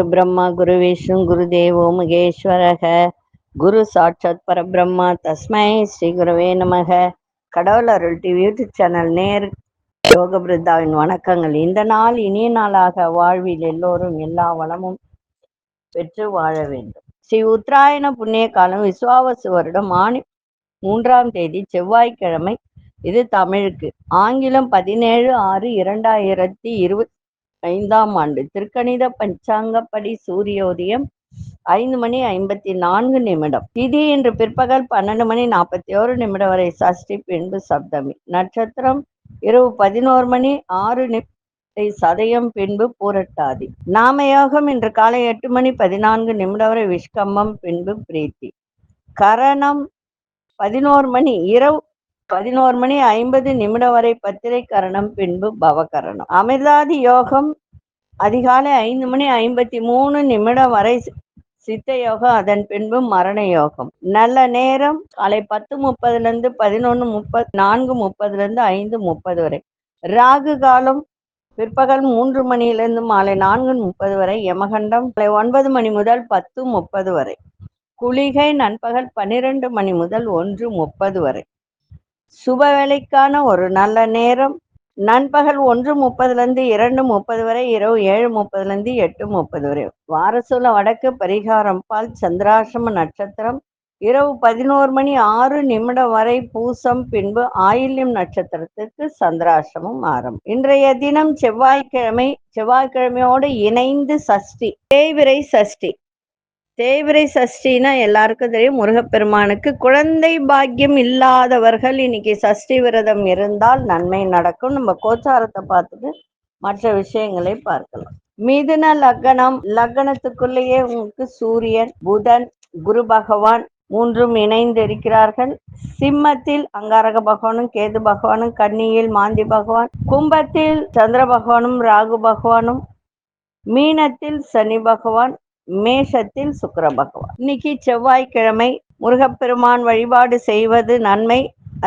குரு பிரம்மா குரு விஷ்ணு குரு தேவோ மகேஸ்வரக குரு சாட்சாத் பரபிரம்மா தஸ்மை ஸ்ரீ குருவே நமக. கடவுள் அருள் டிவி யூடியூப் சேனல் நேர் யோக பிருந்தாவின் வணக்கங்கள். இந்த நாள் இனிய நாளாக வாழ்வில் எல்லோரும் எல்லா வளமும் பெற்று வாழ வேண்டும். ஸ்ரீ உத்தராயண புண்ணிய காலம் விசுவாவசு வருடம் ஆணி 3ஆம் தேதி செவ்வாய்க்கிழமை. இது தமிழுக்கு. ஆங்கிலம் 17/6/2025ஆம் ஆண்டு. திருக்கணித பஞ்சாங்கப்படி சூரியோதயம் 5:54. திதி இன்று பிற்பகல் 12:41 வரை சஷ்டி, பின்பு சப்தமி. நட்சத்திரம் இரவு 11:06 சதயம், பின்பு பூரட்டாதி. நாமயோகம் இன்று காலை 8:14 வரை விஷ்கம்பம், பின்பு பிரீத்தி. கரணம் 11 மணி இரவு 11:50 வரை பத்திரை கரணம், பின்பு பவகரணம். அமிர்தாதி யோகம் அதிகாலை 5:53 வரை சித்த யோகம், அதன் பின்பு மரண யோகம். நல்ல நேரம் காலை 10:30 11:30 4:30 5:30 வரை. ராகு காலம் பிற்பகல் 3 மணியிலிருந்து மாலை 4:30 வரை. யமகண்டம் காலை 9 மணி முதல் 10:30 வரை. குளிகை நண்பகல் 12 மணி முதல் 1:30 வரை. சுப வேலைக்கான ஒரு நல்ல நேரம் நண்பகல் 1:30 2:30 வரை. இரவு 7:30 8:30 வரை. வாரசூல வடக்கு. பரிகாரம் பால். சந்திராசிரம நட்சத்திரம் இரவு 11:06 வரை பூசம், பின்பு ஆயில்யம் நட்சத்திரத்துக்கு சந்திராசிரமம் ஆரம்பம். இன்றைய தினம் செவ்வாய்க்கிழமை. செவ்வாய்க்கிழமையோடு இணைந்து சஷ்டி, தேய்பிறை சஷ்டி. தேய்பிறை சஷ்டினா எல்லாருக்கும் தெரியும், முருகப்பெருமானுக்கு. குழந்தை பாக்கியம் இல்லாதவர்கள் இன்னைக்கு சஷ்டி விரதம் இருந்தால் நன்மை நடக்கும். நம்ம கோச்சாரத்தை பார்த்துட்டு மற்ற விஷயங்களை பார்க்கலாம். மிதுன லக்னம். லக்னத்துக்குள்ளேயே உங்களுக்கு சூரியன், புதன், குரு பகவான் மூன்றும் இணைந்து இருக்கிறார்கள். சிம்மத்தில் அங்காரக பகவானும் கேது பகவானும், கன்னியில் மாந்தி பகவான், கும்பத்தில் சந்திர பகவானும் ராகு பகவானும், மீனத்தில் சனி பகவான், மேஷத்தில் சுக்கிர பகவான். இன்னைக்கு செவ்வாய்க்கிழமை. முருகப்பெருமான் வழிபாடு செய்வது நன்மை.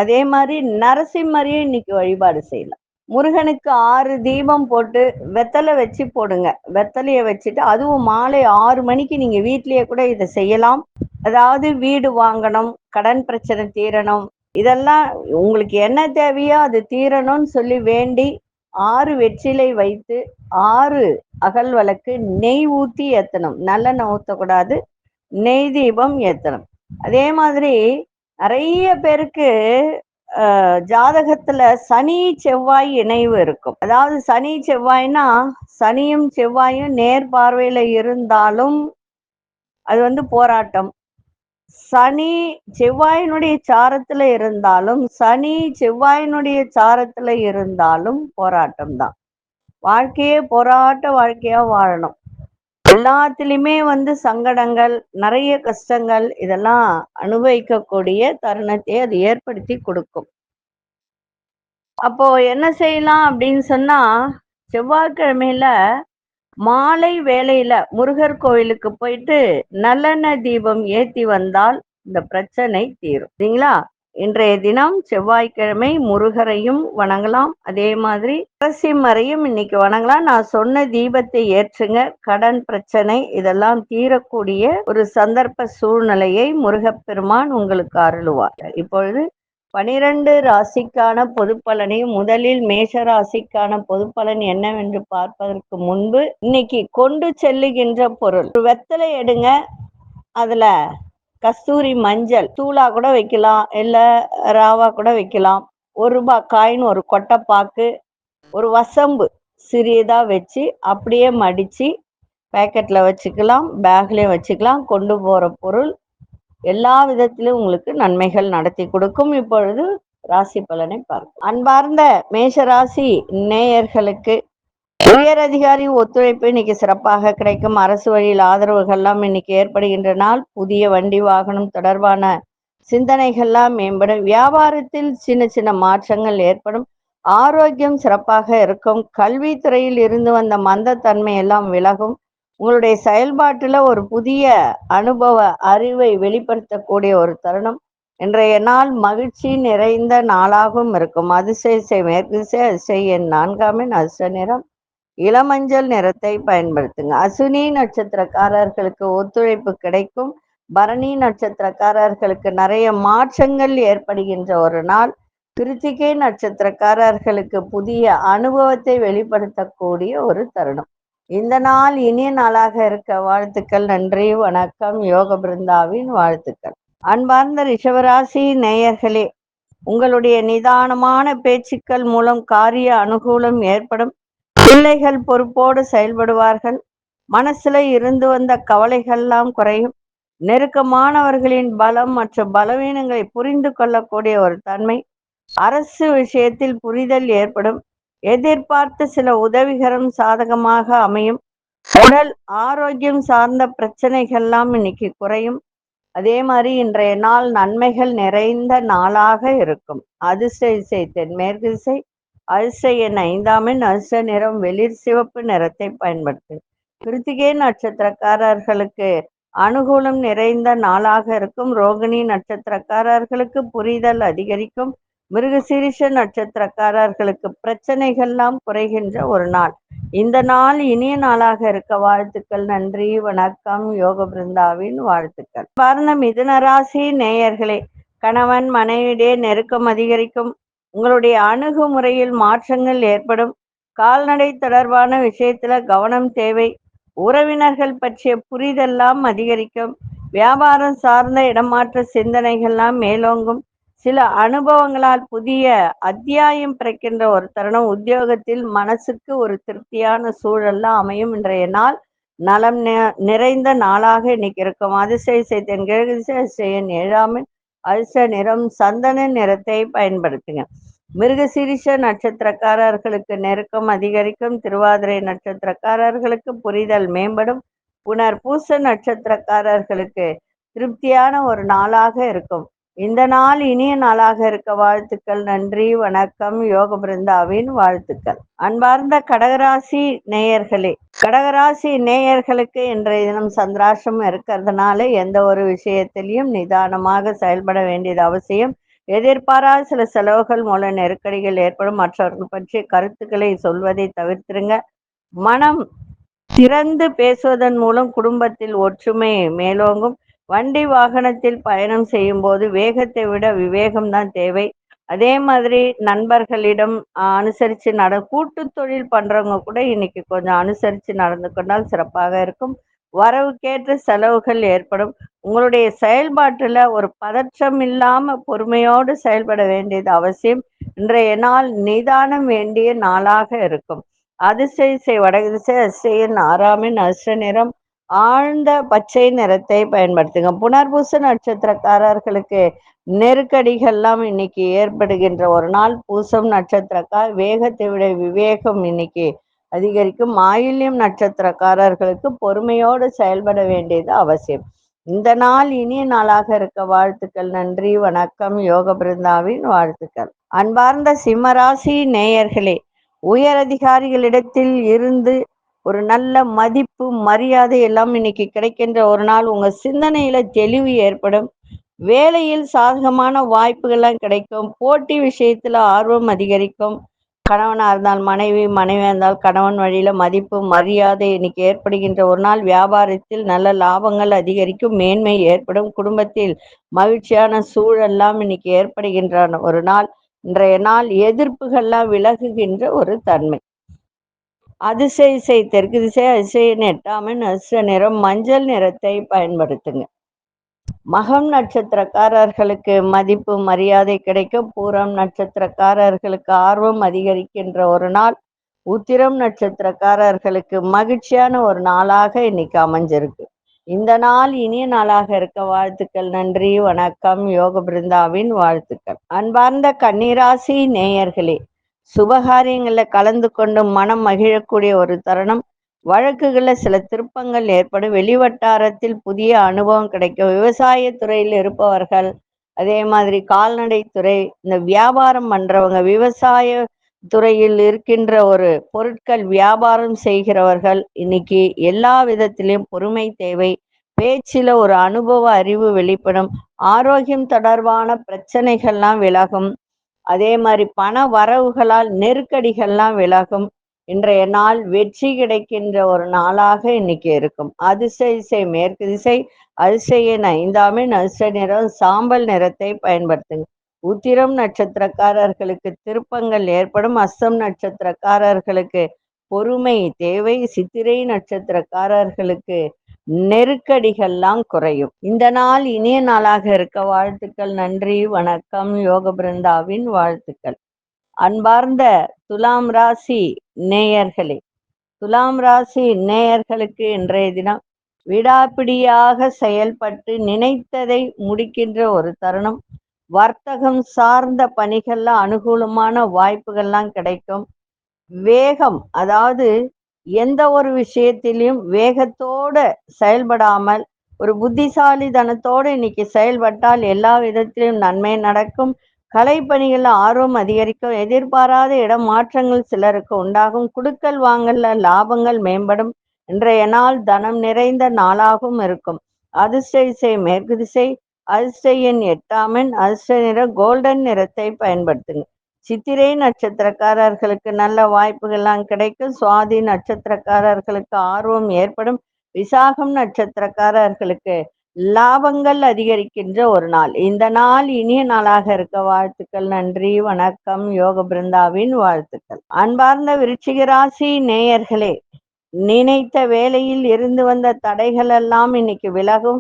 அதே மாதிரி நரசிம்மரையும் இன்னைக்கு வழிபாடு செய்யலாம். முருகனுக்கு 6 தீபம் போட்டு வெத்தலை வச்சு போடுங்க. வெத்தலையை வச்சுட்டு அதுவும் மாலை 6 மணிக்கு நீங்க வீட்லயே கூட இதை செய்யலாம். அதாவது வீடு வாங்கணும், கடன் பிரச்சனை தீரணும், இதெல்லாம் உங்களுக்கு என்ன தேவையோ அது தீரணும்னு சொல்லி வேண்டி 6 வெற்றிலை வைத்து 6 அகல் விளக்கு நெய் ஊற்றி ஏற்றணும். நல்லெண்ணெய் ஊற்றக்கூடாது, நெய் தீபம் ஏற்றணும். அதே மாதிரி நிறைய பேருக்கு ஜாதகத்துல சனி செவ்வாய் இணைவு இருக்கும். அதாவது சனி செவ்வாய்னா சனியும் செவ்வாயும் நேர் பார்வையில இருந்தாலும் அது போராட்டம். சனி செவ்வாயினுடைய சாரத்துல இருந்தாலும், சனி செவ்வாயினுடைய சாரத்துல இருந்தாலும் போராட்டம் தான். வாழ்க்கையே போராட்ட வாழ்க்கையா வாழணும். எல்லாத்திலுமே சங்கடங்கள், நிறைய கஷ்டங்கள், இதெல்லாம் அனுபவிக்கக்கூடிய தருணத்தை அது ஏற்படுத்தி கொடுக்கும். அப்போ என்ன செய்யலாம் அப்படின்னு சொன்னா, செவ்வாய்க்கிழமையில மாலை வேளையில முருகர் கோயிலுக்கு போயிட்டு நல்லெண்ணெய் தீபம் ஏத்தி வந்தால் இந்த பிரச்சனை தீரும். சரிங்களா? இன்றைய தினம் செவ்வாய்க்கிழமை. முருகரையும் வணங்கலாம், அதே மாதிரி நரசிம்மரையும் இன்னைக்கு வணங்கலாம். நான் சொன்ன தீபத்தை ஏற்றுங்க. கடன் பிரச்சனை இதெல்லாம் தீரக்கூடிய ஒரு சந்தர்ப்ப சூழ்நிலையை முருகப்பெருமான் உங்களுக்கு அருளுவார். இப்பொழுது 12 ராசிக்கான பொது பலனை, முதலில் மேஷ ராசிக்கான பொது பலன் என்னவென்று பார்ப்பதற்கு முன்பு, இன்னைக்கு கொண்டு செல்லுகின்ற பொருள் ஒரு வெத்தலை எடுங்க. அதுல கஸ்தூரி மஞ்சள் தூளா கூட வைக்கலாம், இல்ல ராவா கூட வைக்கலாம். 1 ரூபாய் காயின், ஒரு கொட்டைப்பாக்கு, ஒரு வசம்பு சிறியதா வச்சு அப்படியே மடிச்சு பேக்கெட்ல வச்சுக்கலாம், பேக்லயும் வச்சுக்கலாம். கொண்டு போற பொருள் எல்லா விதத்திலும் உங்களுக்கு நன்மைகள் நடத்தி கொடுக்கும். இப்பொழுது ராசி பலனை பார்க்கலாம். அன்பார்ந்த மேஷ ராசி நேயர்களுக்கு உயர் அதிகாரி ஒத்துழைப்பு இன்னைக்கு சிறப்பாக கிடைக்கும். அரசு வழியில் ஆதரவுகள்லாம் இன்னைக்கு ஏற்படுகின்ற நாள். புதிய வண்டி வாகனம் தொடர்பான சிந்தனைகள்லாம் மேம்படும். வியாபாரத்தில் சின்ன சின்ன மாற்றங்கள் ஏற்படும். ஆரோக்கியம் சிறப்பாக இருக்கும். கல்வித்துறையில் இருந்து வந்த மந்தத்தன்மை எல்லாம் விலகும். உங்களுடைய செயல்பாட்டுல ஒரு புதிய அனுபவ அறிவை வெளிப்படுத்தக்கூடிய ஒரு தருணம். இன்றைய நாள் மகிழ்ச்சி நிறைந்த நாளாகவும் இருக்கும். அதிசய மேற்கு திசை, அதிசய எண் 4ஆம் எண், அதிர்ஷ்ட நிறம் இளமஞ்சள் நிறத்தை பயன்படுத்துங்க. அசுனி நட்சத்திரக்காரர்களுக்கு ஒத்துழைப்பு கிடைக்கும். பரணி நட்சத்திரக்காரர்களுக்கு நிறைய மாற்றங்கள் ஏற்படுகின்ற ஒரு நாள். கிருத்திகை நட்சத்திரக்காரர்களுக்கு புதிய அனுபவத்தை வெளிப்படுத்தக்கூடிய ஒரு தருணம். இந்த நாள் இனிய நாளாக இருக்க வாழ்த்துக்கள். நன்றி, வணக்கம். யோக பிருந்தாவின் வாழ்த்துக்கள். அன்பார்ந்த ரிஷபராசி நேயர்களே, உங்களுடைய நிதானமான பேச்சுக்கள் மூலம் காரிய அனுகூலம் ஏற்படும். பிள்ளைகள் பொறுப்போடு செயல்படுவார்கள். மனசுல இருந்து வந்த கவலைகள்லாம் குறையும். நெருக்கமானவர்களின் பலம் மற்றும் பலவீனங்களை புரிந்து கொள்ளக்கூடிய ஒரு தன்மை. அரசு விஷயத்தில் புரிதல் ஏற்படும். எதிர்பார்த்த சில உதவிகரம் சாதகமாக அமையும். உடல் ஆரோக்கியம் சார்ந்த பிரச்சனைகள்லாம் இன்னைக்கு குறையும். அதே மாதிரி இன்றைய நாள் நன்மைகள் நிறைந்த நாளாக இருக்கும். அதிர்ஷ்ட திசை தென்மேற்கு திசை. அதிர்ஷ்ட எண் 5ஆம் எண். அதிர்ஷ்ட நிறம் வெளிர் சிவப்பு நிறத்தை பயன்படுத்து. கிருத்திகை நட்சத்திரக்காரர்களுக்கு அனுகூலம் நிறைந்த நாளாக இருக்கும். ரோகிணி நட்சத்திரக்காரர்களுக்கு புரிதல் அதிகரிக்கும். மிருகசீரிஷ நட்சத்திரக்காரர்களுக்கு பிரச்சனைகள்லாம் குறைகின்ற ஒரு நாள். இந்த நாள் இனிய நாளாக இருக்க வாழ்த்துக்கள். நன்றி, வணக்கம். யோக பிருந்தாவின் வாழ்த்துக்கள். பார்ந்த மிதுன ராசி நேயர்களே, கணவன் மனைவியிடையே நெருக்கம் அதிகரிக்கும். உங்களுடைய அணுகுமுறையில் மாற்றங்கள் ஏற்படும். கால்நடை தொடர்பான விஷயத்துல கவனம் தேவை. உறவினர்கள் பற்றிய புரிதெல்லாம் அதிகரிக்கும். வியாபாரம் சார்ந்த இடமாற்ற சிந்தனைகள்லாம் மேலோங்கும். சில அனுபவங்களால் புதிய அத்தியாயம் பிறக்கின்ற ஒரு தருணம். உத்தியோகத்தில் மனசுக்கு ஒரு திருப்தியான சூழல்லாம் அமையும். இன்றைய நாள் நலம் நிறைந்த நாளாக இன்னைக்கு இருக்கும். அதிர்ஷ்ட திசை தென்கிழக்கு திசை. அதிர்ஷ்ட எண் 7ஆம் எண். அதிர்ஷ்ட நிறம் சந்தன நிறத்தை பயன்படுத்துங்க. மிருகசீரிஷ நட்சத்திரக்காரர்களுக்கு நெருக்கம் அதிகரிக்கும். திருவாதிரை நட்சத்திரக்காரர்களுக்கு புரிதல் மேம்படும். புனர்பூச நட்சத்திரக்காரர்களுக்கு திருப்தியான ஒரு நாளாக இருக்கும். இந்த நாள் இனிய நாளாக இருக்க வாழ்த்துக்கள். நன்றி, வணக்கம். யோக பிருந்தாவின் வாழ்த்துக்கள். அன்பார்ந்த கடகராசி நேயர்களே, கடகராசி நேயர்களுக்கு இன்றைய தினம் சந்திராஷ்டிரம் இருக்கிறதுனால எந்த ஒரு விஷயத்திலையும் நிதானமாக செயல்பட வேண்டியது அவசியம். எதிர்பாராத சில செலவுகள் மூலம் நெருக்கடிகள் ஏற்படும். மற்றவர்கள் பற்றிய கருத்துக்களை சொல்வதை தவிர்த்திருங்க. மனம் திறந்து பேசுவதன் மூலம் குடும்பத்தில் ஒற்றுமை மேலோங்கும். வண்டி வாகனத்தில் பயணம் செய்யும் போது வேகத்தை விட விவேகம்தான் தேவை. அதே மாதிரி நண்பர்களிடம் அனுசரித்து கூட்டு தொழில் பண்றவங்க கூட இன்னைக்கு கொஞ்சம் அனுசரித்து நடந்து கொண்டால் சிறப்பாக இருக்கும். வரவுக்கேற்ற செலவுகள் ஏற்படும். உங்களுடைய செயல்பாட்டுல ஒரு பதற்றம் இல்லாம பொறுமையோடு செயல்பட வேண்டியது அவசியம். இன்றைய நாள் நிதானம் வேண்டிய நாளாக இருக்கும். அதிர்ஷ்ட திசை வடக்கு திசை. அதிர்ஷ்ட எண் 6ஆம் எண். அதிர்ஷ்ட நிறம் ஆழ்ந்த பச்சை நிறத்தை பயன்படுத்துங்க. புனர்பூச நட்சத்திரக்காரர்களுக்கு நெருக்கடிகள்லாம் இன்னைக்கு ஏற்படுகின்ற ஒரு நாள். பூசம் நட்சத்திரக்கார் வேகத்தை விட விவேகம் இன்னைக்கு அதிகரிக்கும். ஆயில்யம் நட்சத்திரக்காரர்களுக்கு பொறுமையோடு செயல்பட வேண்டியது அவசியம். இந்த நாள் இனிய நாளாக இருக்க வாழ்த்துக்கள். நன்றி, வணக்கம். யோக பிருந்தாவின் வாழ்த்துக்கள். அன்பார்ந்த சிம்மராசி நேயர்களே, உயரதிகாரிகளிடத்தில் இருந்து ஒரு நல்ல மதிப்பு மரியாதை எல்லாம் இன்னைக்கு கிடைக்கின்ற ஒரு நாள். உங்க சிந்தனையில தெளிவு ஏற்படும். வேலையில் சாதகமான வாய்ப்புகள்லாம் கிடைக்கும். போட்டி விஷயத்துல ஆர்வம் அதிகரிக்கும். கணவனா இருந்தால் மனைவி, மனைவியா இருந்தால் கணவன் வழியில மதிப்பு மரியாதை இன்னைக்கு ஏற்படுகின்ற ஒரு நாள். வியாபாரத்தில் நல்ல லாபங்கள் அதிகரிக்கும். மேன்மை ஏற்படும். குடும்பத்தில் மகிழ்ச்சியான சூழல்லாம் இன்னைக்கு ஏற்படுகின்ற ஒரு நாள். இன்றைய நாள் எதிர்ப்புகள்லாம் விலகுகின்ற ஒரு தன்மை. அதிர்ஷ்ட திசை தெற்கு திசை. அதிர்ஷ்ட எண் 8ஆம் எண். அதிர்ஷ்ட நிறம் மஞ்சள் நிறத்தை பயன்படுத்துங்க. மகம் நட்சத்திரக்காரர்களுக்கு மதிப்பு மரியாதை கிடைக்கும். பூரம் நட்சத்திரக்காரர்களுக்கு ஆர்வம் அதிகரிக்கின்ற ஒரு நாள். உத்திரம் நட்சத்திரக்காரர்களுக்கு மகிழ்ச்சியான ஒரு நாளாக இன்னைக்கு அமைஞ்சிருக்கு. இந்த நாள் இனிய நாளாக இருக்க வாழ்த்துக்கள். நன்றி, வணக்கம். யோக பிருந்தாவின் வாழ்த்துக்கள். அன்பார்ந்த கன்னிராசி நேயர்களே, சுபகாரியங்கள்ல கலந்து கொண்டு மனம் மகிழக்கூடிய ஒரு தருணம். வழக்குகள்ல சில திருப்பங்கள் ஏற்படும். வெளிவட்டாரத்தில் புதிய அனுபவம் கிடைக்கும். விவசாய துறையில் இருப்பவர்கள், அதே மாதிரி கால்நடை துறை, இந்த வியாபாரம் பண்றவங்க, விவசாய துறையில் இருக்கின்ற ஒரு பொருட்கள் வியாபாரம் செய்கிறவர்கள் இன்னைக்கு எல்லா விதத்திலையும் பொறுமை தேவை. பேச்சில ஒரு அனுபவ அறிவு வெளிப்படும். ஆரோக்கியம் தொடர்பான பிரச்சனைகள்லாம் விலகும். அதே மாதிரி பண வரவுகளால் நெருக்கடிகள்லாம் விலகும். இன்றைய நாள் வெற்றி கிடைக்கின்ற ஒரு நாளாக இன்னைக்கு இருக்கும். அதிர்ஷ்ட திசை மேற்கு திசை, அதிர்ஷ்ட எண் 5ஆம் எண், அதிர்ஷ்ட நிறம் சாம்பல் நிறத்தை பயன்படுத்துங்க. உத்திரம் நட்சத்திரக்காரர்களுக்கு திருப்பங்கள் ஏற்படும். அஸ்தம் நட்சத்திரக்காரர்களுக்கு பொறுமை தேவை. சித்திரை நட்சத்திரக்காரர்களுக்கு நெருக்கடிகள்லாம் குறையும். இந்த நாள் இனிய நாளாக இருக்க வாழ்த்துக்கள். நன்றி, வணக்கம். யோக பிருந்தாவின் வாழ்த்துக்கள். அன்பார்ந்த துலாம் ராசி நேயர்களே, துலாம் ராசி நேயர்களுக்கு இன்றைய தினம் விடாப்பிடியாக செயல்பட்டு நினைத்ததை முடிக்கின்ற ஒரு தருணம். வர்த்தகம் சார்ந்த பணிகள்ல அனுகூலமான வாய்ப்புகள்லாம் கிடைக்கும். வேகம், அதாவது எந்த ஒரு விஷயத்திலையும் வேகத்தோட செயல்படாமல் ஒரு புத்திசாலித்தனத்தோடு இன்னைக்கு செயல்பட்டால் எல்லா விதத்திலும் நன்மை நடக்கும். கலைப்பணிகள்ல ஆர்வம் அதிகரிக்கும். எதிர்பாராத இடம் மாற்றங்கள் சிலருக்கு உண்டாகும். குடுக்கல் வாங்கல்ல லாபங்கள் மேம்படும். இன்றைய நாள் தனம் நிறைந்த நாளாகவும் இருக்கும். அதிர்ஷ்ட திசை மேற்கு திசை, அதிர்ஷ்ட எண் 8ஆம் எண், அதிர்ஷ்ட நிறம் கோல்டன் நிறத்தை பயன்படுத்துங்க. சித்திரை நட்சத்திரக்காரர்களுக்கு நல்ல வாய்ப்புகள்லாம் கிடைக்கும். சுவாதி நட்சத்திரக்காரர்களுக்கு ஆர்வம் ஏற்படும். விசாகம் நட்சத்திரக்காரர்களுக்கு லாபங்கள் அதிகரிக்கின்ற ஒரு நாள். இந்த நாள் இனிய நாளாக இருக்க வாழ்த்துக்கள். நன்றி, வணக்கம். யோக பிருந்தாவின் வாழ்த்துக்கள். அன்பார்ந்த விருச்சிக ராசி நேயர்களே, நினைத்த வேலையில் இருந்து வந்த தடைகள் எல்லாம் இன்னைக்கு விலகும்.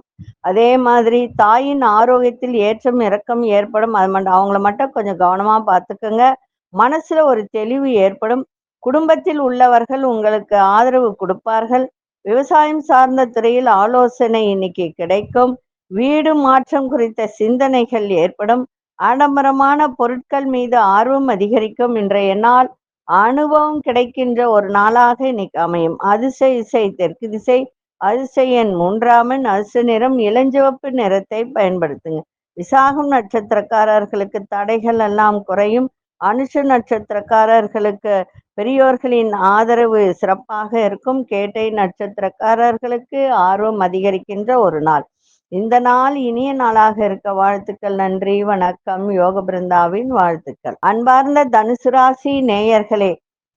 அதே மாதிரி தாயின் ஆரோக்கியத்தில் ஏற்றம் இறக்கம் ஏற்படும். அவங்கள மட்டும் கொஞ்சம் கவனமா பார்த்துக்கோங்க. மனசுல ஒரு தெளிவு ஏற்படும். குடும்பத்தில் உள்ளவர்கள் உங்களுக்கு ஆதரவு கொடுப்பார்கள். விவசாயம் சார்ந்த துறையில் ஆலோசனை இன்னைக்கு கிடைக்கும். வீடு மாற்றம் குறித்த சிந்தனைகள் ஏற்படும். ஆடம்பரமான பொருட்கள் மீது ஆர்வம் அதிகரிக்கும். இன்றைய நாள் அனுபவம் கிடைக்கின்ற ஒரு நாளாக இன்னைக்கு அமையும். அதிர்ஷ்ட திசை தெற்கு திசை, அதிர்ஷ்ட எண் 3ஆம் எண், அதிர்ஷ்ட நிறம் இளஞ்சிவப்பு நிறத்தை பயன்படுத்துங்க. விசாகம் நட்சத்திரக்காரர்களுக்கு தடைகள் எல்லாம் குறையும். அனுஷ நட்சத்திரக்காரர்களுக்கு பெரியோர்களின் ஆதரவு சிறப்பாக இருக்கும். கேட்டை நட்சத்திரக்காரர்களுக்கு ஆர்வம் அதிகரிக்கின்ற ஒரு நாள். இந்த நாள் இனிய நாளாக இருக்க வாழ்த்துக்கள். நன்றி, வணக்கம். யோக பிருந்தாவின் வாழ்த்துக்கள். அன்பார்ந்த தனுசு ராசி நேயர்களே,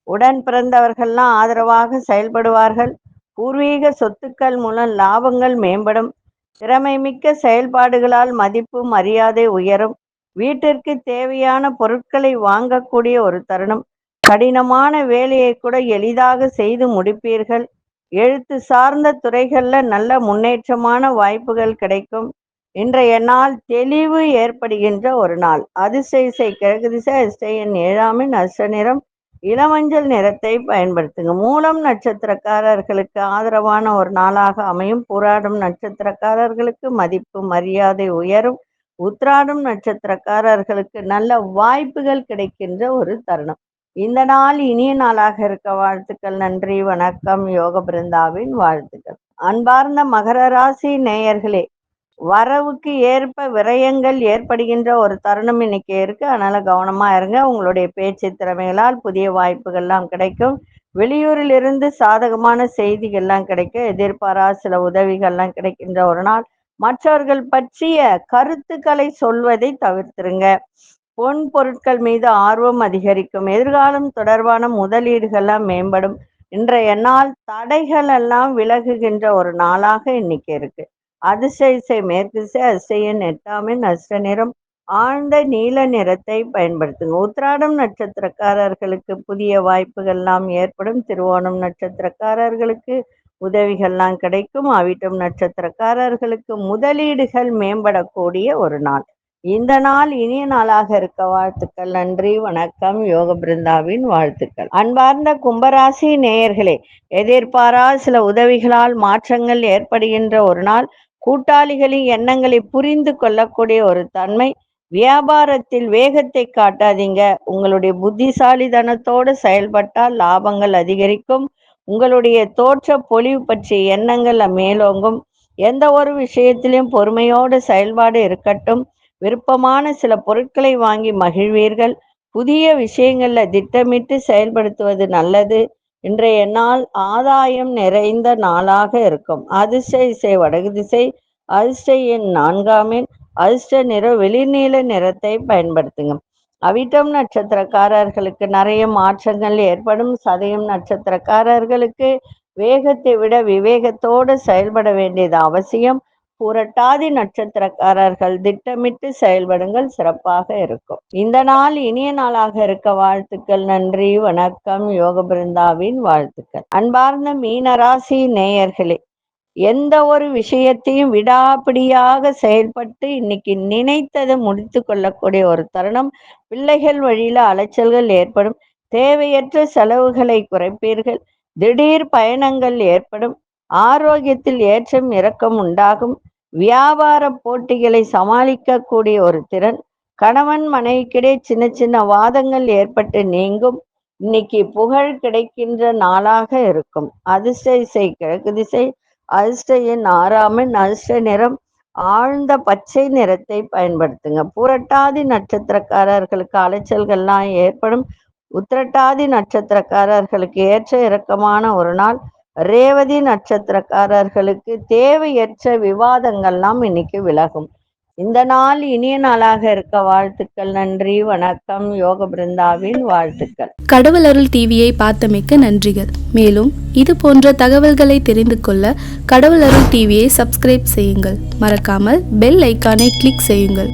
உடன் பிறந்தவர்கள்லாம் ஆதரவாக செயல்படுவார்கள். பூர்வீக சொத்துக்கள் மூலம் லாபங்கள் மேம்படும். திறமை மிக்க செயல்பாடுகளால் மதிப்பு மரியாதை உயரும். வீட்டிற்கு தேவையான பொருட்களை வாங்கக்கூடிய ஒரு தருணம். கடினமான வேலையை கூட எளிதாக செய்து முடிப்பீர்கள். எழுத்து சார்ந்த துறைகள்ல நல்ல முன்னேற்றமான வாய்ப்புகள் கிடைக்கும். இன்றைய நாள் தெளிவு ஏற்படுகின்ற ஒரு நாள். அதிர்ஷ்ட திசை கிழக்கு திசை, அதிர்ஷ்ட எண் 7ஆம் எண், அதிர்ஷ்ட நிறம் இளமஞ்சள் நிறத்தை பயன்படுத்துங்க. மூலம் நட்சத்திரக்காரர்களுக்கு ஆதரவான ஒரு நாளாக அமையும். போராடும் நட்சத்திரக்காரர்களுக்கு மதிப்பு மரியாதை உயரும். உத்திராடும் நட்சத்திரக்காரர்களுக்கு நல்ல வாய்ப்புகள் கிடைக்கின்ற ஒரு தருணம். இந்த நாள் இனிய நாளாக இருக்க வாழ்த்துக்கள். நன்றி, வணக்கம். யோக பிருந்தாவின் வாழ்த்துக்கள். அன்பார்ந்த மகர ராசி நேயர்களே, வரவுக்கு ஏற்ப விரயங்கள் ஏற்படுகின்ற ஒரு தருணம் இன்னைக்கு இருக்கு. அதனால கவனமா இருங்க. உங்களுடைய பேச்சு திறமைகளால் புதிய வாய்ப்புகள்லாம் கிடைக்கும். வெளியூரில் இருந்து சாதகமான செய்திகள்லாம் கிடைக்கும். எதிர்பாராத சில உதவிகள்லாம் கிடைக்கின்ற ஒரு நாள். மற்றவர்கள் பற்றிய கருத்துக்களை சொல்வதை தவிர்த்துருங்க. பொன் பொருட்கள் மீது ஆர்வம் அதிகரிக்கும். எதிர்காலம் தொடர்பான முதலீடுகள்லாம் மேம்படும். இன்றைய நாள் தடைகள் எல்லாம் விலகுகின்ற ஒரு நாளாக இன்னைக்கு இருக்கு. அதிர்ஷ்ட திசை மேற்கு திசை, அதிர்ஷ்ட எண் 8ஆம் எண், அதிர்ஷ்ட நிறம் ஆழ்ந்த நீல நிறத்தை பயன்படுத்துங்க. உத்திராடம் நட்சத்திரக்காரர்களுக்கு புதிய வாய்ப்புகள்லாம் ஏற்படும். திருவோணம் நட்சத்திரக்காரர்களுக்கு உதவிகள்லாம் கிடைக்கும். அவிட்டம் நட்சத்திரக்காரர்களுக்கு முதலீடுகள் மேம்படக்கூடிய ஒரு நாள். இந்த நாள் இனிய நாளாக இருக்க வாழ்த்துக்கள். நன்றி, வணக்கம். யோக பிருந்தாவின் வாழ்த்துக்கள். அன்பார்ந்த கும்பராசி நேயர்களே, எதிர்பாராத சில உதவிகளால் மாற்றங்கள் ஏற்படுகின்ற ஒரு நாள். கூட்டாளிகளின் எண்ணங்களை புரிந்து கொள்ளக்கூடிய ஒரு தன்மை. வியாபாரத்தில் வேகத்தை காட்டாதீங்க. உங்களுடைய புத்திசாலித்தனத்தோடு செயல்பட்டால் லாபங்கள் அதிகரிக்கும். உங்களுடைய தோற்ற பொலிவு பற்றிய எண்ணங்கள் மேலோங்கும். எந்த ஒரு விஷயத்திலும் பொறுமையோடு செயல்பாடு இருக்கட்டும். விருப்பமான சில பொருட்களை வாங்கி மகிழ்வீர்கள். புதிய விஷயங்கள்ல திட்டமிட்டு செயல்படுத்துவது நல்லது. இன்றைய நாள் ஆதாயம் நிறைந்த நாளாக இருக்கும். அதிர்ஷ்ட திசை வடக்கு திசை, அதிர்ஷ்ட எண் 4ஆம் எண், அதிர்ஷ்ட நிறம் வெளிநீல நிறத்தை பயன்படுத்துங்க. அவிட்டம் நட்சத்திரக்காரர்களுக்கு நிறைய மாற்றங்கள் ஏற்படும். சதயம் நட்சத்திரக்காரர்களுக்கு வேகத்தை விட விவேகத்தோடு செயல்பட வேண்டியது அவசியம். புரட்டாதி நட்சத்திரக்காரர்கள் திட்டமிட்டு செயல்படுங்கள், சிறப்பாக இருக்கும். இந்த நாள் இனிய நாளாக இருக்க வாழ்த்துக்கள். நன்றி, வணக்கம். யோக பிருந்தாவின் வாழ்த்துக்கள். அன்பார்ந்த மீனராசி நேயர்களே, எந்த ஒரு விஷயத்தையும் விடாப்பிடியாக செயல்பட்டு இன்னைக்கு நினைத்ததை முடித்து கொள்ளக்கூடிய ஒரு தருணம். பிள்ளைகள் வழியில அலைச்சல்கள் ஏற்படும். தேவையற்ற செலவுகளை குறைப்பீர்கள். திடீர் பயணங்கள் ஏற்படும். ஆரோக்கியத்தில் ஏற்றம் இறக்கம் உண்டாகும். வியாபார போட்டிகளை சமாளிக்கக்கூடிய ஒரு திறன். கணவன் மனைவிக்கிடையே சின்ன சின்ன வாதங்கள் ஏற்பட்டு நீங்கும். இன்னைக்கு புகழ் கிடைக்கின்ற நாளாக இருக்கும். அதிர்ஷ்ட திசை கிழக்கு திசை. அதிர்ஷ்ட எண் 6. அதிர்ஷ்ட நிறம் ஆழ்ந்த பச்சை நிறத்தை பயன்படுத்துங்க. புரட்டாதி நட்சத்திரக்காரர்களுக்கு அலைச்சல்கள்லாம் ஏற்படும். உத்திரட்டாதி நட்சத்திரக்காரர்களுக்கு ஏற்ற இறக்கமான ஒரு நாள். ரேவதி நட்சத்திரக்காரர்களுக்கு தேவையற்ற விவாதங்கள்லாம் இன்னைக்கு விலகும். இந்த நாள் இனிய நாளாக இருக்க வாழ்த்துக்கள். நன்றி, வணக்கம். யோக பிருந்தாவின் வாழ்த்துக்கள். கடவுள் அருள் டிவியை பார்த்தமைக்க நன்றிகள். மேலும் இது போன்ற தகவல்களை தெரிந்து கொள்ள கடவுள் அருள் டிவியை சப்ஸ்கிரைப் செய்யுங்கள். மறக்காமல் பெல் ஐக்கானை கிளிக் செய்யுங்கள்.